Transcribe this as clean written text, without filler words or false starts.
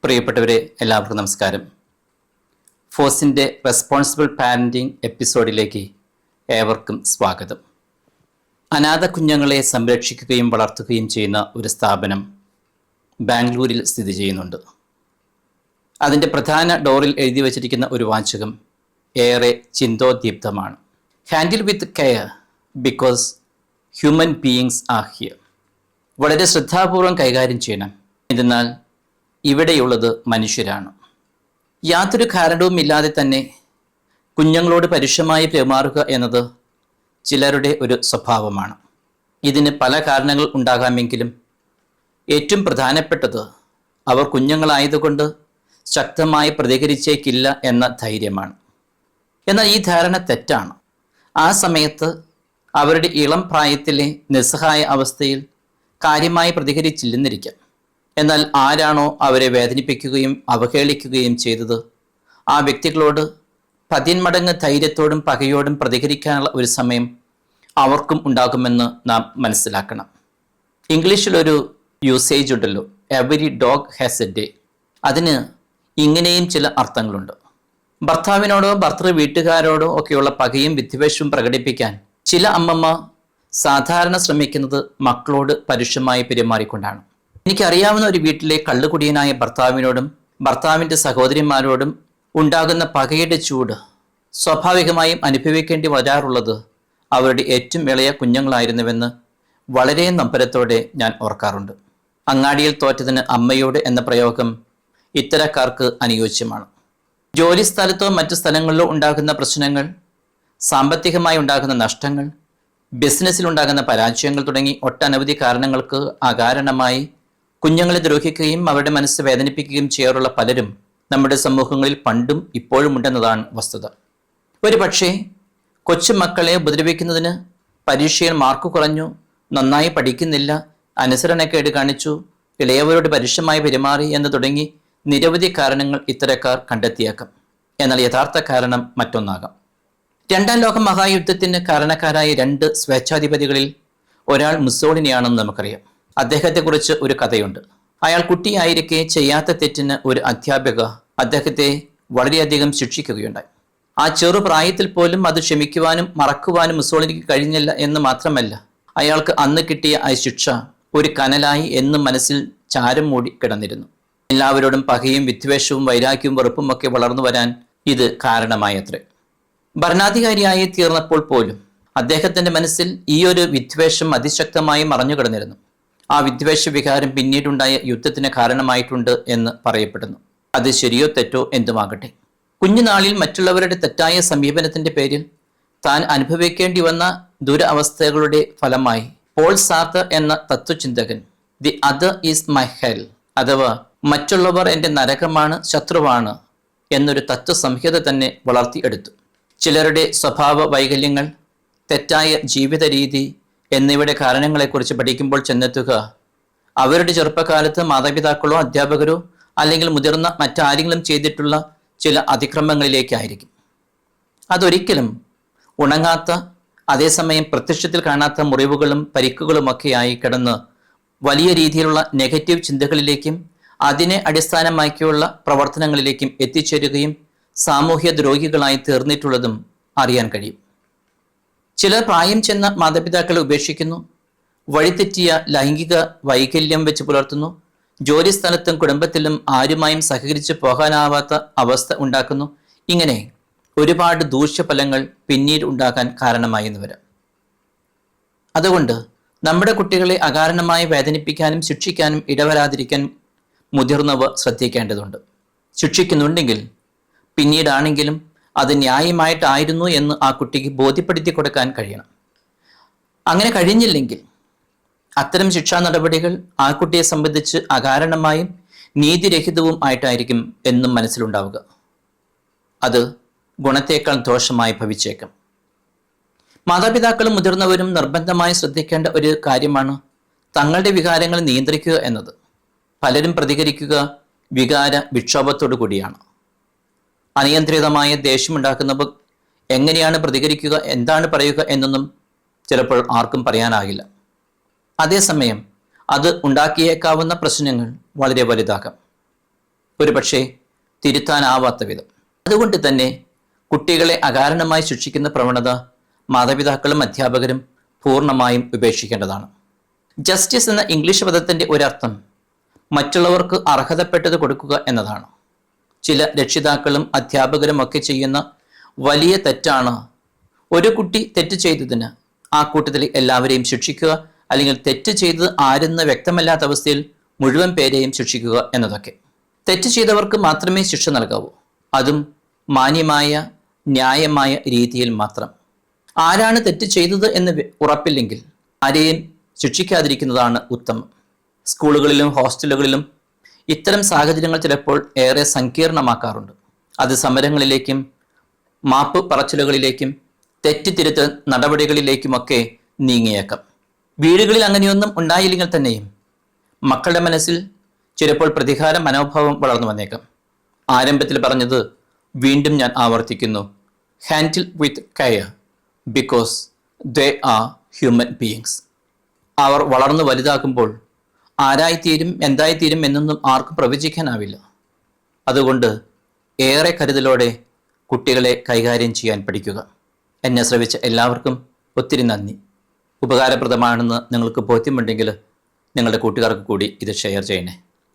പ്രിയപ്പെട്ടവരെ, എല്ലാവർക്കും നമസ്കാരം. ഫോസിൻ്റെ റെസ്പോൺസിബിൾ പാരൻറ്റിംഗ് എപ്പിസോഡിലേക്ക് ഏവർക്കും സ്വാഗതം. അനാഥ കുഞ്ഞുങ്ങളെ സംരക്ഷിക്കുകയും വളർത്തുകയും ചെയ്യുന്ന ഒരു സ്ഥാപനം ബാംഗ്ലൂരിൽ സ്ഥിതി ചെയ്യുന്നുണ്ട്. അതിൻ്റെ പ്രധാന ഡോറിൽ എഴുതി വച്ചിരിക്കുന്ന ഒരു വാചകം ഏറെ ചിന്തോദ്ദീപ്തമാണ്. Handle with care because human beings are here. വളരെ ശ്രദ്ധാപൂർവം കൈകാര്യം ചെയ്യണം, എന്തെന്നാൽ ഇവിടെയുള്ളത് മനുഷ്യരാണ്. യാതൊരു കാരണവുമില്ലാതെ തന്നെ കുഞ്ഞുങ്ങളോട് പരുഷമായി പെരുമാറുക എന്നത് ചിലരുടെ ഒരു സ്വഭാവമാണ്. ഇതിന് പല കാരണങ്ങൾ ഉണ്ടാകാമെങ്കിലും ഏറ്റവും പ്രധാനപ്പെട്ടത് അവർ കുഞ്ഞുങ്ങളായതുകൊണ്ട് ശക്തമായി പ്രതികരിച്ചേക്കില്ല എന്ന ധൈര്യമാണ്. എന്നാൽ ഈ ധാരണ തെറ്റാണ്. ആ സമയത്ത് അവരുടെ ഇളം പ്രായത്തിലെ നിസ്സഹായ അവസ്ഥയിൽ കാര്യമായി പ്രതികരിച്ചില്ലെന്നിരിക്കാം. എന്നാൽ ആരാണോ അവരെ വേദനിപ്പിക്കുകയും അവഹേളിക്കുകയും ചെയ്തത്, ആ വ്യക്തികളോട് പതിന്മടങ്ങ് ധൈര്യത്തോടും പകയോടും പ്രതികരിക്കാനുള്ള ഒരു സമയം അവർക്കും ഉണ്ടാകുമെന്ന് നാം മനസ്സിലാക്കണം. ഇംഗ്ലീഷിലൊരു യൂസേജ് ഉണ്ടല്ലോ, every dog has A day. അതിന് ഇങ്ങനെയും ചില അർത്ഥങ്ങളുണ്ട്. ഭർത്താവിനോടോ ഭർത്തൃ വീട്ടുകാരോടോ ഒക്കെയുള്ള പകയും വിദ്വേഷവും പ്രകടിപ്പിക്കാൻ ചില അമ്മമ്മ സാധാരണ ശ്രമിക്കുന്നത് മക്കളോട് പരുഷമായി പെരുമാറിക്കൊണ്ടാണ്. എനിക്കറിയാവുന്ന ഒരു വീട്ടിലെ കള്ളുകുടിയനായ ഭർത്താവിനോടും ഭർത്താവിൻ്റെ സഹോദരിമാരോടും ഉണ്ടാകുന്ന പകയുടെ ചൂട് സ്വാഭാവികമായും അനുഭവിക്കേണ്ടി വരാറുള്ളത് അവരുടെ ഏറ്റവും ഇളയ കുഞ്ഞുങ്ങളായിരുന്നുവെന്ന് വളരെ നമ്പരത്തോടെ ഞാൻ ഓർക്കാറുണ്ട്. അങ്ങാടിയിൽ തോറ്റതിന് അമ്മയോട് എന്ന പ്രയോഗം ഇത്തരക്കാർക്ക് അനുയോജ്യമാണ്. ജോലി സ്ഥലത്തോ മറ്റു സ്ഥലങ്ങളിലോ ഉണ്ടാകുന്ന പ്രശ്നങ്ങൾ, സാമ്പത്തികമായി ഉണ്ടാകുന്ന നഷ്ടങ്ങൾ, ബിസിനസ്സിലുണ്ടാകുന്ന പരാജയങ്ങൾ തുടങ്ങി ഒട്ടനവധി കാരണങ്ങൾക്ക് അകാരണമായി കുഞ്ഞുങ്ങളെ ദ്രോഹിക്കുകയും അവരുടെ മനസ്സ് വേദനിപ്പിക്കുകയും ചെയ്യാറുള്ള പലരും നമ്മുടെ സമൂഹങ്ങളിൽ പണ്ടും ഇപ്പോഴും ഉണ്ടെന്നതാണ് വസ്തുത. ഒരു പക്ഷേ കൊച്ചുമക്കളെ ഉപദ്രവിക്കുന്നതിന് പരീക്ഷയിൽ മാർക്ക് കുറഞ്ഞു, നന്നായി പഠിക്കുന്നില്ല, അനുസരണക്കേട് കാണിച്ചു, ഇളയവരോട് പരുഷമായി പെരുമാറി എന്ന് തുടങ്ങി നിരവധി കാരണങ്ങൾ ഇത്തരക്കാർ കണ്ടെത്തിയേക്കാം. എന്നാൽ യഥാർത്ഥ കാരണം മറ്റൊന്നാകാം. രണ്ടാം ലോക മഹായുദ്ധത്തിന് കാരണക്കാരായ രണ്ട് സ്വേച്ഛാധിപതികളിൽ ഒരാൾ മുസോളിനിയാണെന്ന് നമുക്കറിയാം. അദ്ദേഹത്തെക്കുറിച്ച് ഒരു കഥയുണ്ട്. അയാൾ കുട്ടിയായിരിക്കെ ചെയ്യാത്ത തെറ്റിന് ഒരു അധ്യാപിക അദ്ദേഹത്തെ വളരെയധികം ശിക്ഷിക്കുകയുണ്ടായി. ആ ചെറുപ്രായത്തിൽ പോലും അത് ക്ഷമിക്കുവാനും മറക്കുവാനും മുസോളിനിക്ക് കഴിഞ്ഞില്ല എന്ന് മാത്രമല്ല, അയാൾക്ക് അന്ന് കിട്ടിയ ആ ശിക്ഷ ഒരു കനലായി എന്നും മനസ്സിൽ ചാരം മൂടി കിടന്നിരുന്നു. എല്ലാവരോടും പകയും വിദ്വേഷവും വൈരാഗ്യവും വെറുപ്പും ഒക്കെ വളർന്നു വരാൻ ഇത് കാരണമായത്രേ. ഭരണാധികാരിയായി തീർന്നപ്പോൾ പോലും അദ്ദേഹത്തിൻ്റെ മനസ്സിൽ ഈ ഒരു വിദ്വേഷം അതിശക്തമായി മറഞ്ഞു കിടന്നിരുന്നു. ആ വിദ്വേഷ വികാരം പിന്നീടുണ്ടായ യുദ്ധത്തിന് കാരണമായിട്ടുണ്ട് എന്ന് പറയപ്പെടുന്നു. അത് ശരിയോ തെറ്റോ എന്തുമാകട്ടെ, കുഞ്ഞുനാളിൽ മറ്റുള്ളവരുടെ തെറ്റായ സമീപനത്തിന്റെ പേരിൽ താൻ അനുഭവിക്കേണ്ടി വന്ന ദുരവസ്ഥകളുടെ ഫലമായി പോൾ സാർത്തർ എന്ന തത്വചിന്തകൻ the other is my hell, അഥവാ മറ്റുള്ളവർ എൻ്റെ നരകമാണ്, ശത്രുവാണ് എന്നൊരു തത്വസംഹിത തന്നെ വളർത്തിയെടുത്തു. ചിലരുടെ സ്വഭാവ വൈകല്യങ്ങൾ, തെറ്റായ ജീവിത രീതി എന്നിവയുടെ കാരണങ്ങളെക്കുറിച്ച് പഠിക്കുമ്പോൾ ചെന്നെത്തുക അവരുടെ ചെറുപ്പകാലത്ത് മാതാപിതാക്കളോ അധ്യാപകരോ അല്ലെങ്കിൽ മുതിർന്ന മറ്റാരെങ്കിലും ചെയ്തിട്ടുള്ള ചില അതിക്രമങ്ങളിലേക്കായിരിക്കും. അതൊരിക്കലും ഉണങ്ങാത്ത, അതേസമയം പ്രത്യക്ഷത്തിൽ കാണാത്ത മുറിവുകളും പരിക്കുകളുമൊക്കെയായി കിടന്ന് വലിയ രീതിയിലുള്ള നെഗറ്റീവ് ചിന്തകളിലേക്കും അതിനെ അടിസ്ഥാനമാക്കിയുള്ള പ്രവർത്തനങ്ങളിലേക്കും എത്തിച്ചേരുകയും സാമൂഹ്യ ദ്രോഹികളായി തീർന്നിട്ടുള്ളതും അറിയാൻ കഴിയും. ചിലർ പ്രായം ചെന്ന മാതാപിതാക്കളെ ഉപേക്ഷിക്കുന്നു, വഴിതെറ്റിയ ലൈംഗിക വൈകല്യം വെച്ച് പുലർത്തുന്നു, ജോലി സ്ഥലത്തും കുടുംബത്തിലും ആരുമായും സഹകരിച്ച് പോകാനാവാത്ത അവസ്ഥ ഉണ്ടാക്കുന്നു. ഇങ്ങനെ ഒരുപാട് ദൂഷ്യഫലങ്ങൾ പിന്നീട് ഉണ്ടാകാൻ കാരണമായെന്ന് വരാം. അതുകൊണ്ട് നമ്മുടെ കുട്ടികളെ അകാരണമായി വേദനിപ്പിക്കാനും ശിക്ഷിക്കാനും ഇടവരാതിരിക്കാൻ മുതിർന്നവർ ശ്രദ്ധിക്കേണ്ടതുണ്ട്. ശിക്ഷിക്കുന്നുണ്ടെങ്കിൽ പിന്നീടാണെങ്കിലും അത് ന്യായമായിട്ടായിരുന്നു എന്ന് ആ കുട്ടിക്ക് ബോധ്യപ്പെടുത്തി കൊടുക്കാൻ കഴിയണം. അങ്ങനെ കഴിഞ്ഞില്ലെങ്കിൽ അത്തരം ശിക്ഷാ നടപടികൾ ആ കുട്ടിയെ സംബന്ധിച്ച് അകാരണമായും നീതിരഹിതവും ആയിട്ടായിരിക്കും എന്നും മനസ്സിലുണ്ടാവുക. അത് ഗുണത്തേക്കാൾ ദോഷമായി ഭവിച്ചേക്കാം. മാതാപിതാക്കളും മുതിർന്നവരും നിർബന്ധമായി ശ്രദ്ധിക്കേണ്ട ഒരു കാര്യമാണ് തങ്ങളുടെ വികാരങ്ങൾ നിയന്ത്രിക്കുക എന്നത്. പലരും പ്രതികരിക്കുക വികാര വിക്ഷോഭത്തോടു കൂടിയാണ്. അനിയന്ത്രിതമായ ദേഷ്യമുണ്ടാക്കുന്നവർ എങ്ങനെയാണ് പ്രതികരിക്കുക, എന്താണ് പറയുക എന്നൊന്നും ചിലപ്പോൾ ആർക്കും പറയാനാകില്ല. അതേസമയം അത് ഉണ്ടാക്കിയേക്കാവുന്ന പ്രശ്നങ്ങൾ വളരെ വലുതാകാം. ഒരുപക്ഷെ തിരുത്താനാവാത്ത വിധം. അതുകൊണ്ട് തന്നെ കുട്ടികളെ അകാരണമായി ശിക്ഷിക്കുന്ന പ്രവണത മാതാപിതാക്കളും അധ്യാപകരും പൂർണ്ണമായും ഉപേക്ഷിക്കേണ്ടതാണ്. ജസ്റ്റിസ് എന്ന ഇംഗ്ലീഷ് പദത്തിൻ്റെ ഒരർത്ഥം മറ്റുള്ളവർക്ക് അർഹതപ്പെട്ടത് കൊടുക്കുക എന്നതാണ്. ചില രക്ഷിതാക്കളും അധ്യാപകരും ഒക്കെ ചെയ്യുന്ന വലിയ തെറ്റാണ് ഒരു കുട്ടി തെറ്റ് ചെയ്തതിന് ആ കൂട്ടത്തിൽ എല്ലാവരെയും ശിക്ഷിക്കുക, അല്ലെങ്കിൽ തെറ്റ് ചെയ്തത് ആരെന്ന് വ്യക്തമല്ലാത്ത അവസ്ഥയിൽ മുഴുവൻ പേരെയും ശിക്ഷിക്കുക എന്നതൊക്കെ. തെറ്റ് ചെയ്തവർക്ക് മാത്രമേ ശിക്ഷ നൽകാവൂ, അതും മാന്യമായ ന്യായമായ രീതിയിൽ മാത്രം. ആരാണ് തെറ്റ് ചെയ്തത് എന്ന് ഉറപ്പില്ലെങ്കിൽ ആരെയും ശിക്ഷിക്കാതിരിക്കുന്നതാണ് ഉത്തമം. സ്കൂളുകളിലും ഹോസ്റ്റലുകളിലും ഇത്തരം സാഹചര്യങ്ങൾ ചിലപ്പോൾ ഏറെ സങ്കീർണമാക്കാറുണ്ട്. അത് സമരങ്ങളിലേക്കും മാപ്പ് പറച്ചിലുകളിലേക്കും തെറ്റിത്തിരുത്തൽ നടപടികളിലേക്കുമൊക്കെ നീങ്ങിയേക്കാം. വീടുകളിൽ അങ്ങനെയൊന്നും ഉണ്ടായില്ലെങ്കിൽ തന്നെയും മക്കളുടെ മനസ്സിൽ ചിലപ്പോൾ പ്രതികാര മനോഭാവം വളർന്നു വന്നേക്കാം. ആരംഭത്തിൽ പറഞ്ഞത് വീണ്ടും ഞാൻ ആവർത്തിക്കുന്നു, handle with care because they are human beings. അവർ വളർന്നു വലുതാക്കുമ്പോൾ ആരായിത്തീരും എന്തായിത്തീരും എന്നൊന്നും ആർക്കും പ്രവചിക്കാനാവില്ല. അതുകൊണ്ട് ഏറെ കരുതലോടെ കുട്ടികളെ കൈകാര്യം ചെയ്യാൻ പഠിക്കുക. എന്നെ ശ്രവിച്ച എല്ലാവർക്കും ഒത്തിരി നന്ദി. ഉപകാരപ്രദമാണെന്ന് നിങ്ങൾക്ക് ബോധ്യമുണ്ടെങ്കിൽ നിങ്ങളുടെ കൂട്ടുകാർക്ക് കൂടി ഇത് ഷെയർ ചെയ്യണേ.